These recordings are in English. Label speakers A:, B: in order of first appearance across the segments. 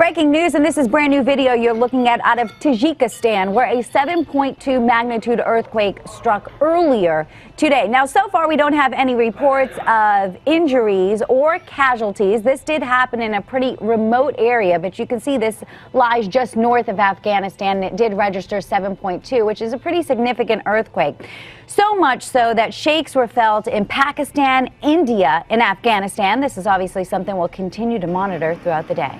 A: Breaking news, and this is brand new video you're looking at out of Tajikistan, where a 7.2 magnitude earthquake struck earlier today. Now, so far, we don't have any reports of injuries or casualties. This did happen in a pretty remote area, but you can see this lies just north of Afghanistan. It did register 7.2, which is a pretty significant earthquake. So much so that shakes were felt in Pakistan, India, and Afghanistan. This is obviously something we'll continue to monitor throughout the day.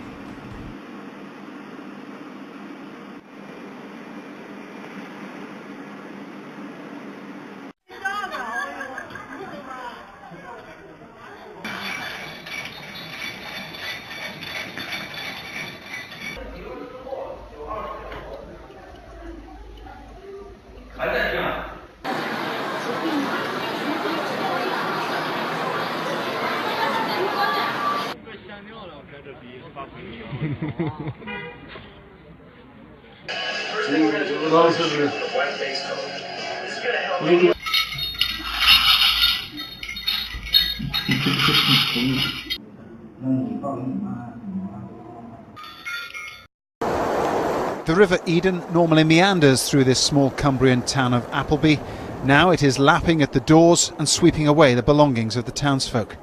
B: The River Eden normally meanders through this small Cumbrian town of Appleby. Now it is lapping at the doors and sweeping away the belongings of the townsfolk.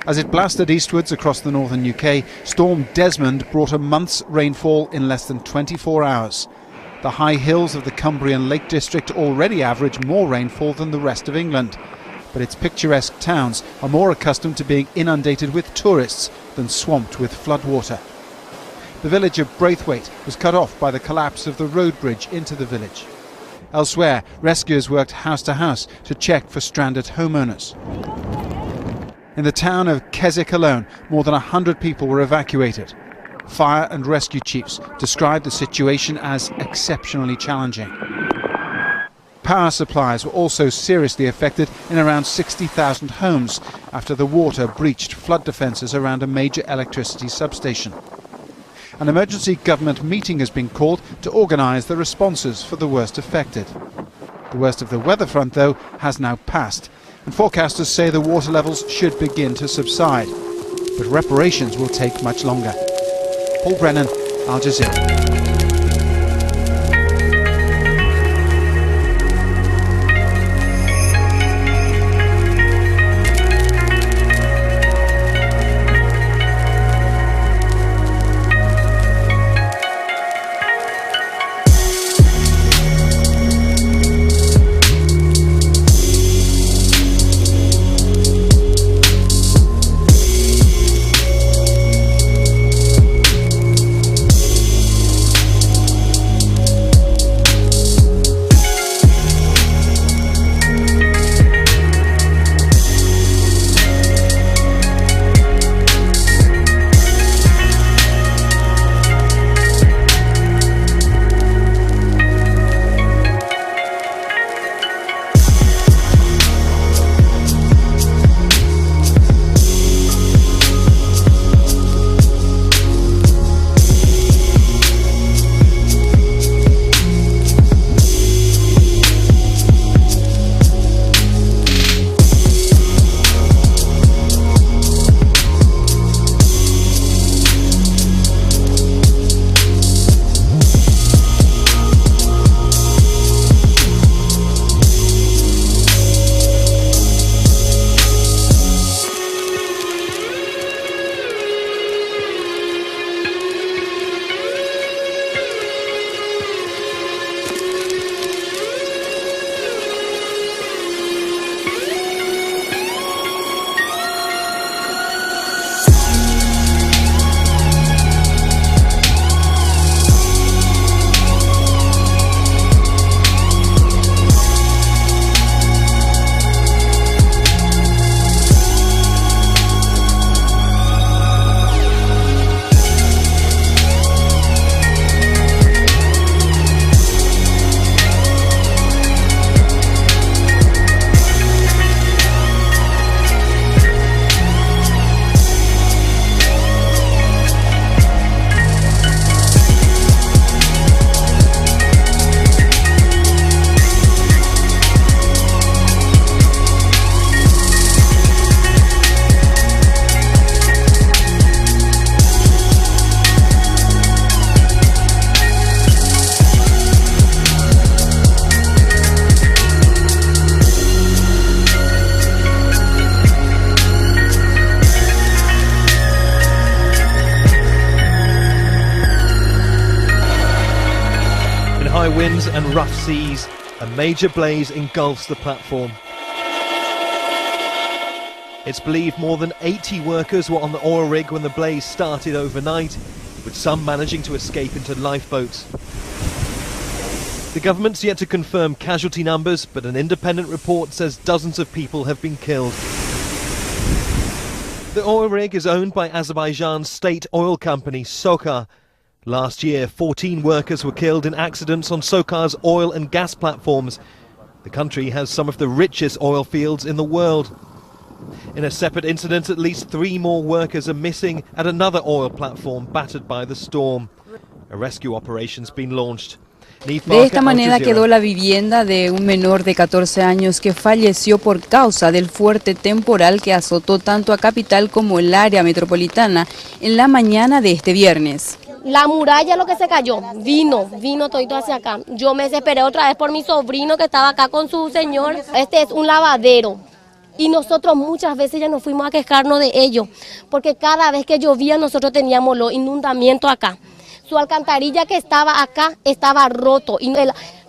B: As it blasted eastwards across the northern UK, Storm Desmond brought a month's rainfall in less than 24 hours. The high hills of the Cumbrian Lake District already average more rainfall than the rest of England. But its picturesque towns are more accustomed to being inundated with tourists than swamped with floodwater. The village of Braithwaite was cut off by the collapse of the road bridge into the village. Elsewhere, rescuers worked house to house to check for stranded homeowners. In the town of Keswick alone, more than 100 people were evacuated. Fire and rescue chiefs described the situation as exceptionally challenging. Power supplies were also seriously affected in around 60,000 homes after the water breached flood defences around a major electricity substation. An emergency government meeting has been called to organise the responses for the worst affected. The worst of the weather front, though, has now passed, and forecasters say the water levels should begin to subside. But reparations will take much longer. Paul Brennan, Al Jazeera.
C: high winds and rough seas, a major blaze engulfs the platform. It's believed more than 80 workers were on the oil rig when the blaze started overnight, with some managing to escape into lifeboats. The government's yet to confirm casualty numbers, but an independent report says dozens of people have been killed. The oil rig is owned by Azerbaijan's state oil company, SOCAR. Last year, 14 workers were killed in accidents on SOCAR's oil and gas platforms. The country has some of the richest oil fields in the world. In a separate incident, at least 3 more workers are missing at another oil platform battered by the storm. A rescue operation's been launched.
D: De esta manera quedó la vivienda de un menor de 14 años que falleció por causa del fuerte temporal que azotó tanto a Capital como el área metropolitana en la mañana de este viernes.
E: La muralla lo que se cayó, vino todito hacia acá. Yo me desesperé otra vez por mi sobrino que estaba acá con su señor. Este es un lavadero. Y nosotros muchas veces ya nos fuimos a quejarnos de ello, porque cada vez que llovía nosotros teníamos los inundamientos acá. Su alcantarilla que estaba acá estaba roto y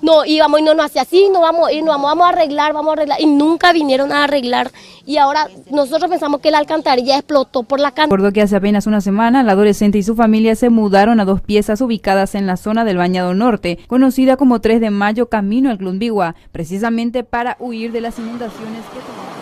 E: no íbamos y no nos hacía así, no vamos a ir, no vamos a arreglar y nunca vinieron a arreglar. Y ahora nosotros pensamos que la alcantarilla explotó por la cantidad.
D: Recordó que hace apenas una semana la adolescente y su familia se mudaron a 2 piezas ubicadas en la zona del Bañado Norte, conocida como 3 de Mayo, camino al Clumbigua, precisamente para huir de las inundaciones que tomaron.7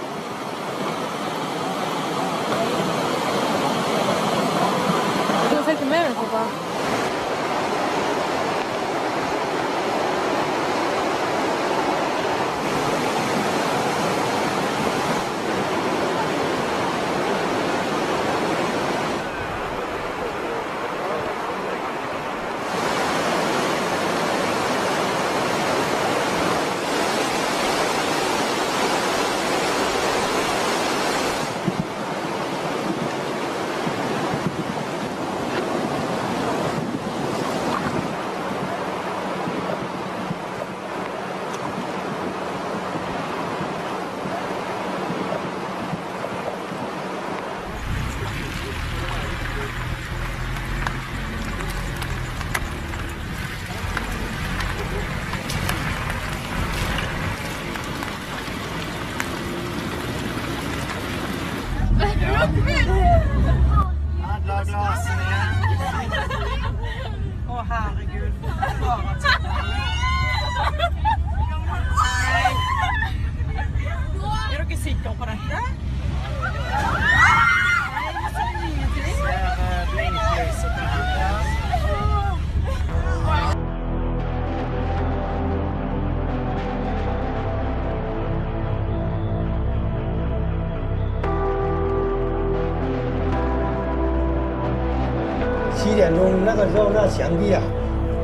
F: 点钟那个时候，那墙壁啊，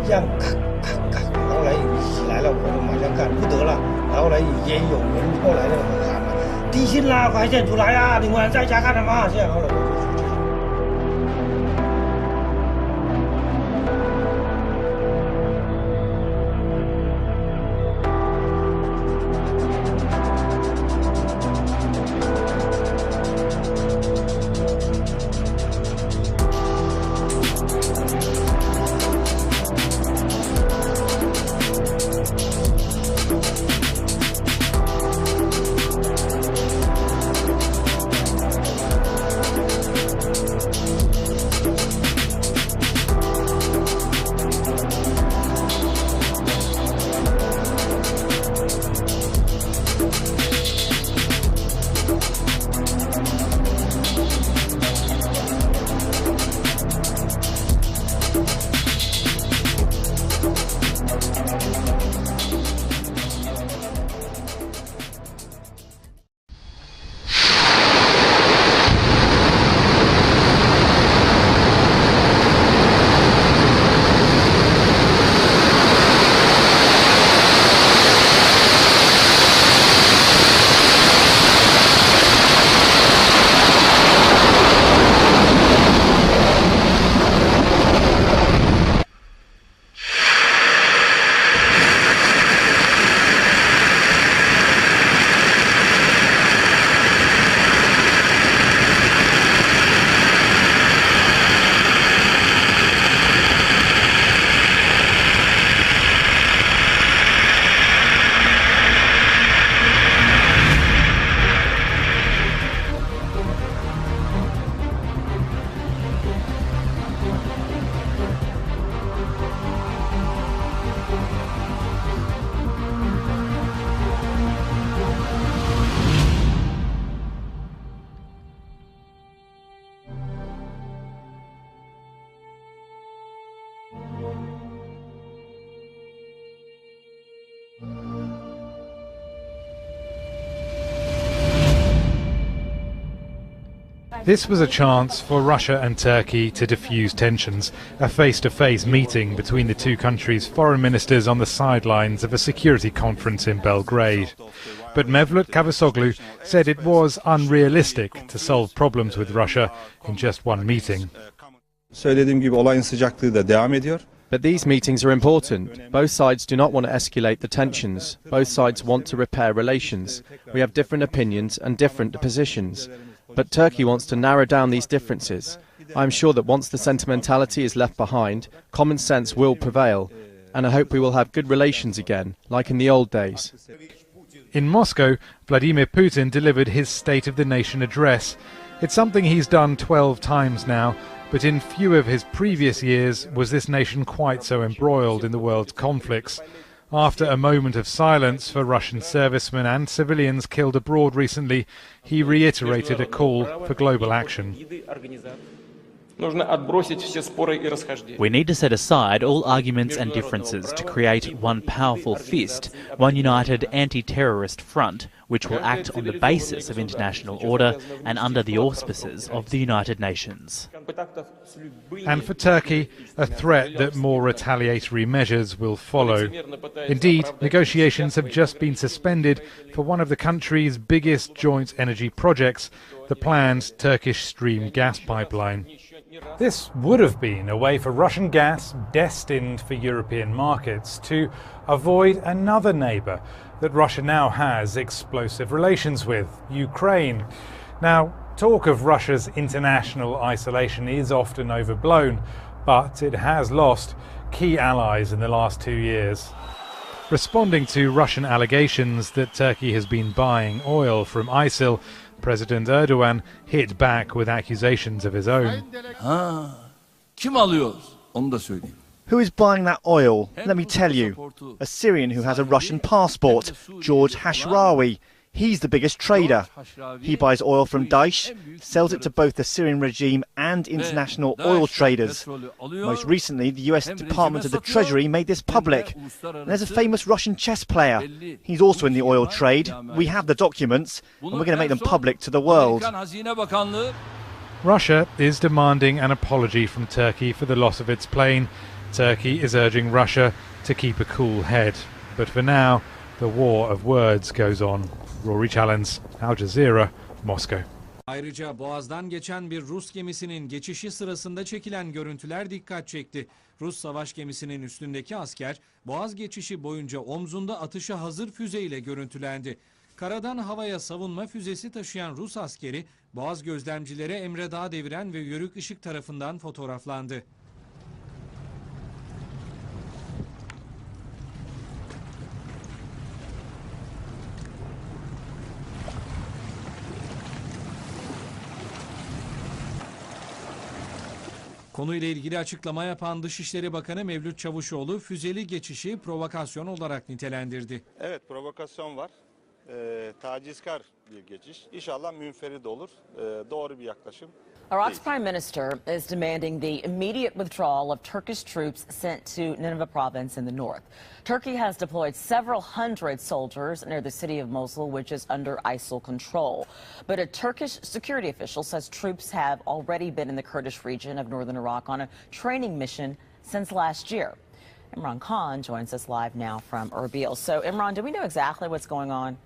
F: 像咔咔咔，然后来雨起来了，我就马上看不得了，然后来也有人后来那个喊了，地震啦，快点出来呀！你们在家干什么？这样后来我就出去了。
G: This was a chance for Russia and Turkey to diffuse tensions, a face-to-face meeting between the two countries' foreign ministers on the sidelines of a security conference in Belgrade. But Mevlut Cavusoglu said it was unrealistic to solve problems with Russia in just one meeting.
H: Söylediğim gibi olayın sıcaklığı da devam ediyor.
I: But these meetings are important. Both sides do not want to escalate the tensions. Both sides want to repair relations. We have different opinions and different positions. But Turkey wants to narrow down these differences. I am sure that once the sentimentality is left behind, common sense will prevail. And I hope we will have good relations again, like in the old days.
G: In Moscow, Vladimir Putin delivered his State of the Nation address. It's something he's done 12 times now, but in few of his previous years was this nation quite so embroiled in the world's conflicts. After a moment of silence for Russian servicemen and civilians killed abroad recently, he reiterated a call for global action.
J: We need to set aside all arguments and differences to create one powerful fist, one united anti-terrorist front, which will act on the basis of international order and under the auspices of the United Nations.
G: And for Turkey, a threat that more retaliatory measures will follow. Indeed, negotiations have just been suspended for one of the country's biggest joint energy projects, the planned Turkish Stream gas pipeline. This would have been a way for Russian gas, destined for European markets, to avoid another neighbour that Russia now has explosive relations with, Ukraine. Now, talk of Russia's international isolation is often overblown, but it has lost key allies in the last 2 years. Responding to Russian allegations that Turkey has been buying oil from ISIL, President Erdogan hit back with accusations of his own.
K: Who is buying that oil? Let me tell you. A Syrian who has a Russian passport, George Hashrawi. He's the biggest trader. He buys oil from Daesh, sells it to both the Syrian regime and international oil traders. Most recently, the US Department of the Treasury made this public. And there's a famous Russian chess player. He's also in the oil trade. We have the documents, and we're going to make them public to the world.
G: Russia is demanding an apology from Turkey for the loss of its plane. Turkey is urging Russia to keep a cool head. But for now, the war of words goes on. Rory Challens, Al Jazeera, Moscow.
L: Ayrıca Boğaz'dan geçen bir Rus gemisinin geçişi sırasında çekilen görüntüler dikkat çekti. Rus savaş gemisinin üstündeki asker Boğaz geçişi boyunca omzunda atışa hazır füzeyle görüntülendi. Karadan havaya savunma füzesi taşıyan Rus askeri Boğaz gözlemcilere emredağ deviren ve Yörük Işık tarafından fotoğraflandı. Konuyla ilgili açıklama yapan Dışişleri Bakanı Mevlüt Çavuşoğlu füzeli geçişi provokasyon olarak nitelendirdi.
M: Evet, provokasyon var. Tacizkar bir geçiş. İnşallah münferit olur. Doğru bir yaklaşım.
N: Iraq's Prime Minister is demanding the immediate withdrawal of Turkish troops sent to Nineveh province in the north. Turkey has deployed several hundred soldiers near the city of Mosul, which is under ISIL control. But a Turkish security official says troops have already been in the Kurdish region of northern Iraq on a training mission since last year. Imran Khan joins us live now from Erbil. So, Imran, do we know exactly what's going on?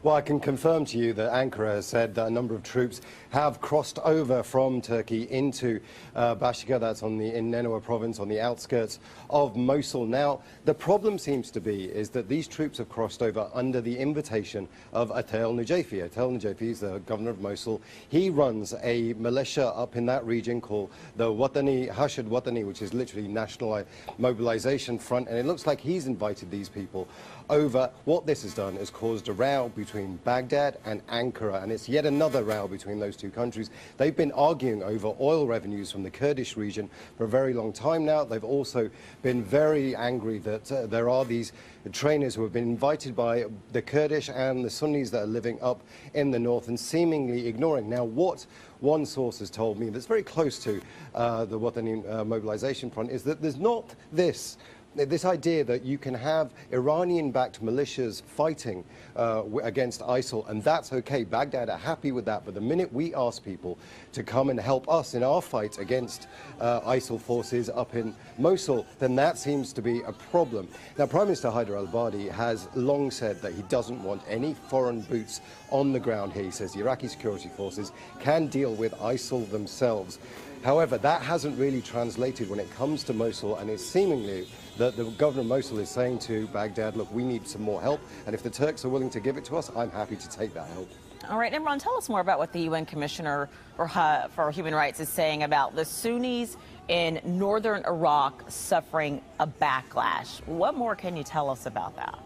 O: Well, I can confirm to you that Ankara has said that a number of troops have crossed over from Turkey into Bashika, that's in Nineveh province, on the outskirts of Mosul. Now, the problem seems to be is that these troops have crossed over under the invitation of Atay al-Nujafi. Atay al-Nujafi is the governor of Mosul. He runs a militia up in that region called the Watani, Hashd Watani, which is literally National Mobilization Front, and it looks like he's invited these people over. What this has done is caused a row between Baghdad and Ankara, and it's yet another row between those two countries. They've been arguing over oil revenues from the Kurdish region for a very long time now. They've also been very angry that there are these trainers who have been invited by the Kurdish and the Sunnis that are living up in the north and seemingly ignoring. Now, what one source has told me that's very close to the Watani Mobilization Front is that there's not this this idea that you can have Iranian-backed militias fighting against ISIL, and that's okay. Baghdad are happy with that. But the minute we ask people to come and help us in our fight against ISIL forces up in Mosul, then that seems to be a problem. Now, Prime Minister Haider al-Abadi has long said that he doesn't want any foreign boots on the ground here. He says the Iraqi security forces can deal with ISIL themselves. However, that hasn't really translated when it comes to Mosul, and it's seemingly that the governor of Mosul is saying to Baghdad, look, we need some more help, and if the Turks are willing to give it to us, I'm happy to take that help.
N: All right, Imran, tell us more about what the UN Commissioner for Human Rights is saying about the Sunnis in northern Iraq suffering a backlash. What more can you tell us about that?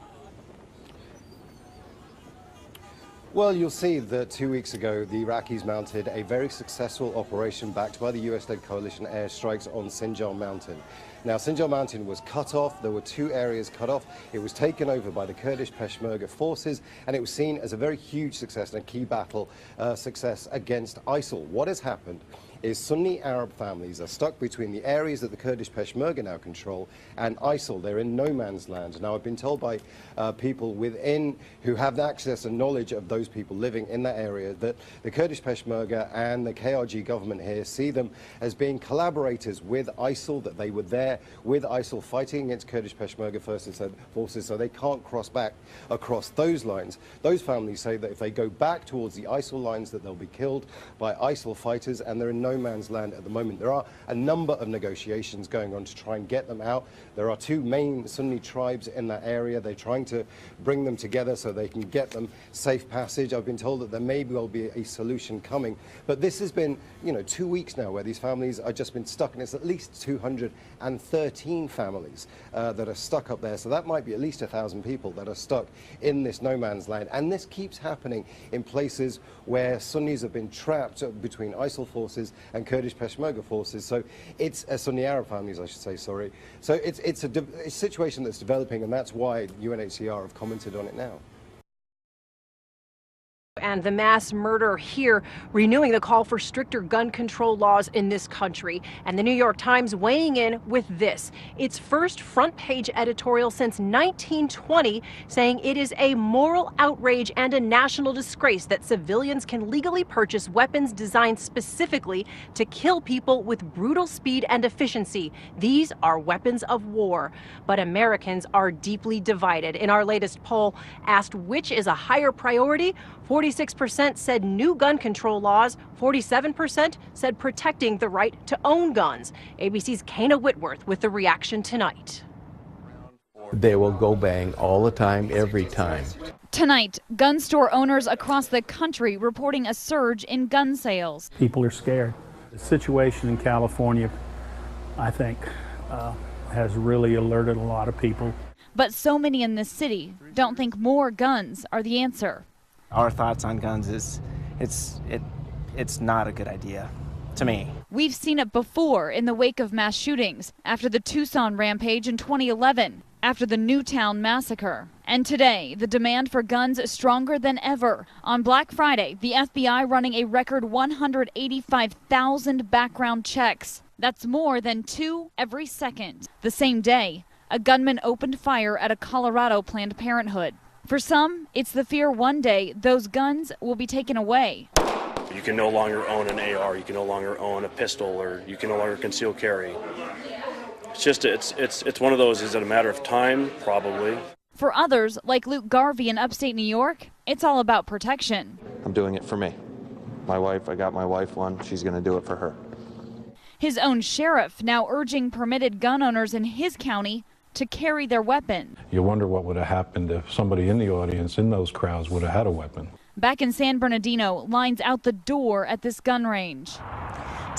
O: Well, you'll see that 2 weeks ago, the Iraqis mounted a very successful operation backed by the US-led coalition airstrikes on Sinjar Mountain. Now, Sinjar Mountain was cut off. There were 2 areas cut off. It was taken over by the Kurdish Peshmerga forces, and it was seen as a very huge success and a key battle success against ISIL. What has happened is Sunni Arab families are stuck between the areas that the Kurdish Peshmerga now control and ISIL. They're in no man's land. Now, I've been told by people within who have access and knowledge of those people living in that area that the Kurdish Peshmerga and the KRG government here see them as being collaborators with ISIL, that they were there with ISIL fighting against Kurdish Peshmerga forces, so they can't cross back across those lines. Those families say that if they go back towards the ISIL lines, that they'll be killed by ISIL fighters, and they're in no man's land at the moment. There are a number of negotiations going on to try and get them out. There are 2 main Sunni tribes in that area. They're trying to bring them together so they can get them safe passage. I've been told that there may well be a solution coming. But this has been, 2 weeks now where these families have just been stuck, and it's at least 213 families that are stuck up there. So that might be at least 1,000 people that are stuck in this no man's land. And this keeps happening in places where Sunnis have been trapped between ISIL forces and Kurdish Peshmerga forces. So it's Sunni Arab families, I should say, sorry. So it's a situation that's developing, and that's why UNHCR have commented on it now.
P: And the mass murder here, renewing the call for stricter gun control laws in this country. And the New York Times weighing in with this, its first front page editorial since 1920, saying it is a moral outrage and a national disgrace that civilians can legally purchase weapons designed specifically to kill people with brutal speed and efficiency. These are weapons of war. But Americans are deeply divided. In our latest poll, asked which is a higher priority, 46% said new gun control laws, 47% said protecting the right to own guns. ABC's Kana Whitworth with the reaction tonight.
Q: They will go bang all the time, every time.
R: Tonight, gun store owners across the country reporting a surge in gun sales.
S: People are scared. The situation in California, I think, has really alerted a lot of people.
R: But so many in this city don't think more guns are the answer.
T: Our thoughts on guns is it's not a good idea to me.
R: We've seen it before in the wake of mass shootings, after the Tucson rampage in 2011, after the Newtown massacre. And today, the demand for guns is stronger than ever. On Black Friday, the FBI running a record 185,000 background checks. That's more than 2 every second. The same day, a gunman opened fire at a Colorado Planned Parenthood. For some, it's the fear one day those guns will be taken away.
U: You can no longer own an AR, you can no longer own a pistol, or you can no longer conceal carry. It's just, it's one of those, is it a matter of time? Probably.
R: For others, like Luke Garvey in upstate New York, it's all about protection.
V: I'm doing it for me. My wife, I got my wife one, she's going to do it for her.
R: His own sheriff now urging permitted gun owners in his county to carry their weapon.
W: You wonder what would have happened if somebody in the audience in those crowds would have had a weapon.
R: Back in San Bernardino, lines out the door at this gun range.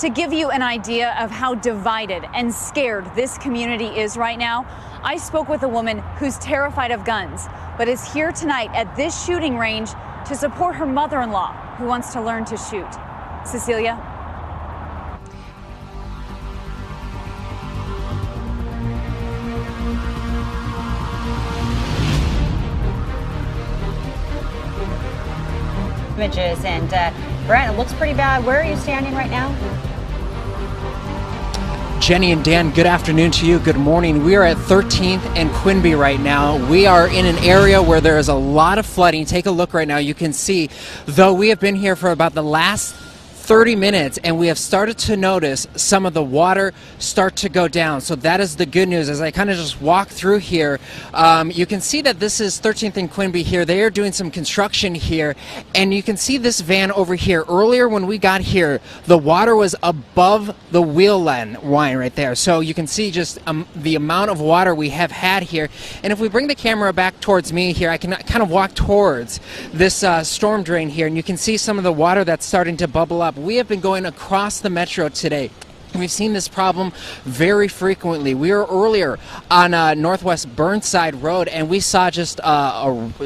A: To give you an idea of how divided and scared this community is right now, I spoke with a woman who's terrified of guns, but is here tonight at this shooting range to support her mother-in-law who wants to learn to shoot. Cecilia?
X: Images, and Brent, it looks pretty bad. Where are you standing right now?
B: Jenny and Dan, good afternoon to you. Good morning. We are at 13th and Quinby right now. We are in an area where there is a lot of flooding. Take a look right now. You can see, though we have been here for about the last 30 minutes and we have started to notice some of the water start to go down. So that is the good news. As I kind of just walk through here, you can see that this is 13th and Quinby here. They are doing some construction here, and you can see this van over here. Earlier when we got here, the water was above the wheel line right there. So you can see just the amount of water we have had here. And if we bring the camera back towards me here, I can kind of walk towards this storm drain here, and you can see some of the water that's starting to bubble up. We have been going across the metro today. We've seen this problem very frequently. We were earlier on Northwest Burnside Road, and we saw just a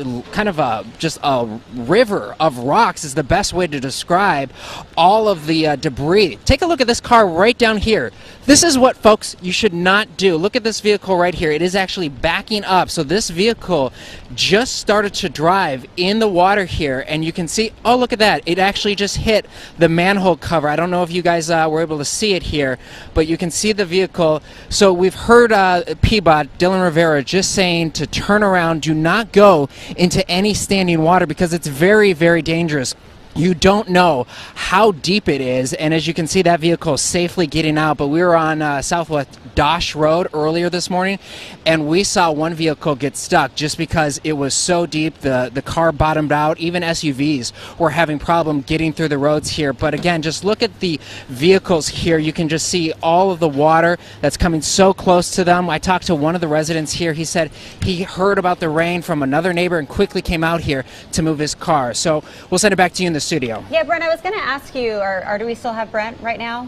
B: river of rocks is the best way to describe all of the debris. Take a look at this car right down here. This is what, folks, you should not do. Look at this vehicle right here. It is actually backing up. So this vehicle just started to drive in the water here, and you can see, oh, look at that. It actually just hit the manhole cover. I don't know if you guys were able to see it here, but you can see the vehicle. So we've heard PBOT, Dylan Rivera, just saying to turn around, do not go into any standing water because it's very, very dangerous. You don't know how deep it is, and as you can see, that vehicle is safely getting out. But we were on Southwest Dosh Road earlier this morning, and we saw one vehicle get stuck just because it was so deep. The car bottomed out. Even SUVs were having problem getting through the roads here. But again, just look at the vehicles here. You can just see all of the water that's coming so close to them. I talked to one of the residents here. He said he heard about the rain from another neighbor and quickly came out here to move his car. So we'll send it back to you in the studio.
C: Yeah, Brent, I was going to ask you, or do we still have Brent right now?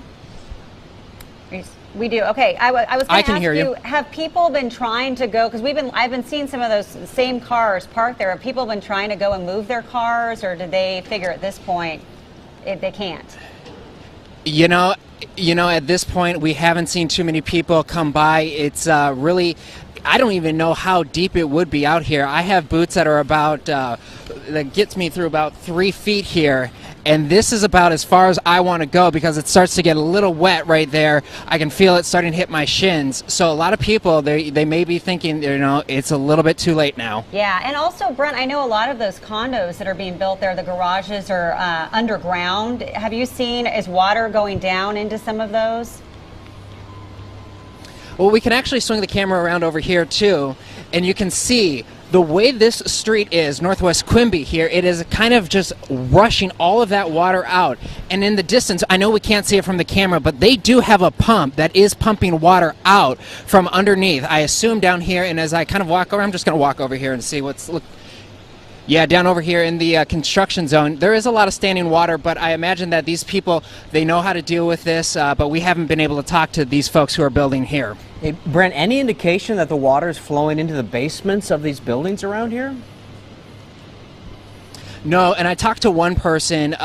C: We do. Okay, I was going to ask you, have people been trying to go, because I've been seeing some of those same cars parked there. Have people been trying to go and move their cars, or did they figure at this point they can't?
B: You know, at this point, we haven't seen too many people come by. It's really, I don't even know how deep it would be out here. I have boots that are about, that gets me through about 3 feet here. And this is about as far as I want to go because it starts to get a little wet right there. I can feel it starting to hit my shins. So a lot of people, they may be thinking, it's a little bit too late now.
C: Yeah, and also, Brent, I know a lot of those condos that are being built there, the garages are underground. Have you seen, is water going down into some of those?
B: Well, we can actually swing the camera around over here too, and you can see the way this street is, Northwest Quinby here, it is kind of just rushing all of that water out. And in the distance, I know we can't see it from the camera, but they do have a pump that is pumping water out from underneath. I assume down here, and as I kind of walk over, I'm just going to walk over here and see what's... Yeah, down over here in the construction zone, there is a lot of standing water, but I imagine that these people, they know how to deal with this, but we haven't been able to talk to these folks who are building here.
E: Hey, Brent, any indication that the water is flowing into the basements of these buildings around here?
B: No, and I talked to one person.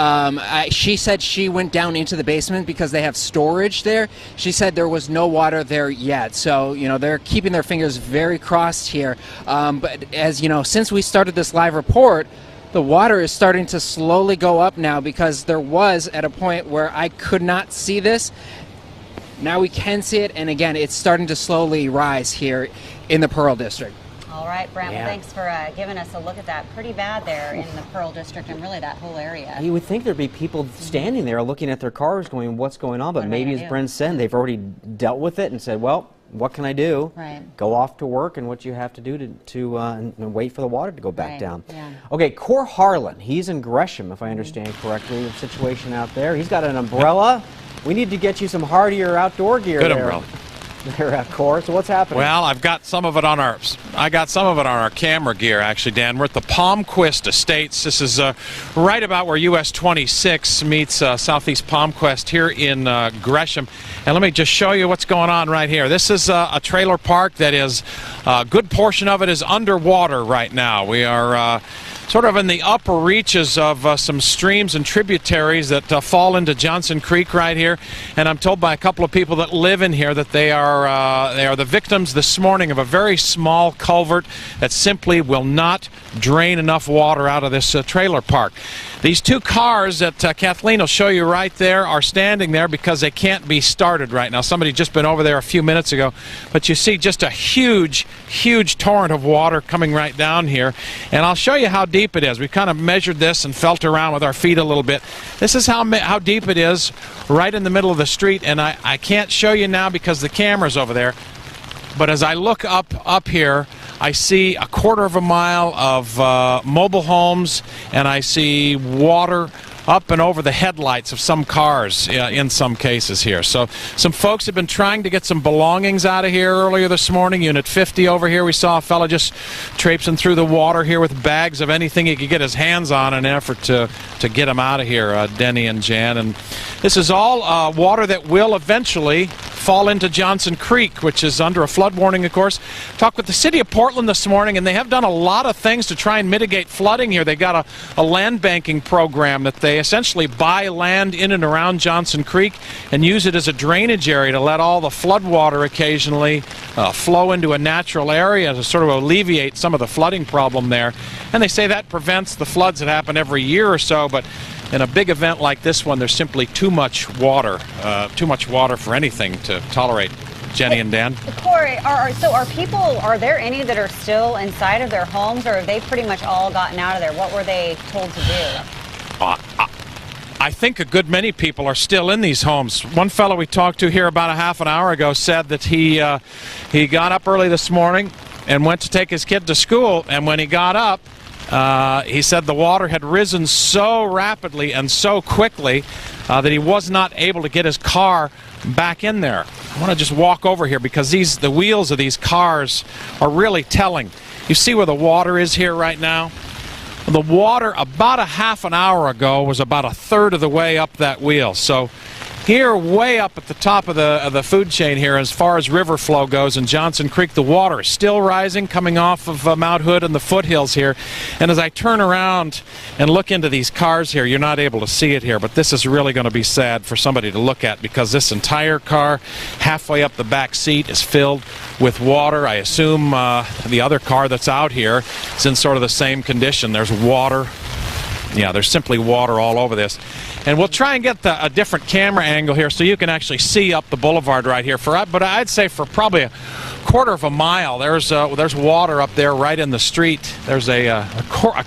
B: She said she went down into the basement because they have storage there. She said there was no water there yet. So, they're keeping their fingers very crossed here. But as you know, since we started this live report, the water is starting to slowly go up now because there was at a point where I could not see this. Now we can see it, and again, it's starting to slowly rise here in the Pearl District.
C: All right, Brent, well, thanks for giving us a look at that. Pretty bad there in the Pearl District and really that whole area.
E: You would think there'd be people standing there looking at their cars going, what's going on? But maybe, as Brent said, they've already dealt with it and said, well, what can I do?
C: Right.
E: Go off to work and what you have to do to wait for the water to go back down.
C: Yeah.
E: Okay, Cor Harlan, he's in Gresham, if I understand correctly, the situation out there. He's got an umbrella. We need to get you some hardier outdoor gear.
X: Good umbrella.
E: There, Cor. So what's happening?
X: Well, I got some of it on our camera gear, actually, Dan. We're at the Palmquist Estates. This is right about where US 26 meets Southeast Palmquist here in Gresham. And let me just show you what's going on right here. This is a trailer park that is, a good portion of it is underwater right now. We are sort of in the upper reaches of some streams and tributaries that fall into Johnson Creek right here. And I'm told by a couple of people that live in here that they are the victims this morning of a very small culvert that simply will not drain enough water out of this trailer park. These two cars that Kathleen will show you right there are standing there because they can't be started right now. Somebody just been over there a few minutes ago, but you see just a huge torrent of water coming right down here. And I'll show you how deep it is. We kind of measured this and felt around with our feet a little bit. This is how deep it is right in the middle of the street, and I can't show you now because the camera's over there. But as I look up here, I see a quarter of a mile of mobile homes, and I see water up and over the headlights of some cars in some cases here. So some folks have been trying to get some belongings out of here earlier this morning. Unit 50 over here, we saw a fellow just traipsing through the water here with bags of anything he could get his hands on in an effort to get them out of here, Denny and Jan. And this is all water that will eventually fall into Johnson Creek, which is under a flood warning, of course. Talked with the city of Portland this morning, and they have done a lot of things to try and mitigate flooding here. They got a land banking program that they essentially buy land in and around Johnson Creek and use it as a drainage area to let all the flood water occasionally flow into a natural area to sort of alleviate some of the flooding problem there. And they say that prevents the floods that happen every year or so, but in a big event like this one, there's simply too much water for anything to tolerate. Jenny and Dan?
C: Corey, are there any that are still inside of their homes, or have they pretty much all gotten out of there? What were they told to do?
X: I think a good many people are still in these homes. One fellow we talked to here about a half an hour ago said that he got up early this morning and went to take his kid to school, and when he got up, he said the water had risen so rapidly and so quickly that he was not able to get his car back in there. I want to just walk over here because the wheels of these cars are really telling. You see where the water is here right now? The water about a half an hour ago was about a third of the way up that wheel. So here, way up at the top of the food chain here, as far as river flow goes in Johnson Creek, the water is still rising, coming off of Mount Hood and the foothills here. And as I turn around and look into these cars here, you're not able to see it here, but this is really going to be sad for somebody to look at because this entire car, halfway up the back seat, is filled with water. I assume the other car that's out here is in sort of the same condition. There's water. Yeah, there's simply water all over this. And we'll try and get a different camera angle here so you can actually see up the boulevard right here. But I'd say for probably a quarter of a mile, there's water up there right in the street. There's a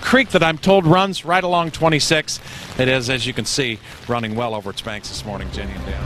X: creek that I'm told runs right along 26. It is, as you can see, running well over its banks this morning, Jenny and Dan.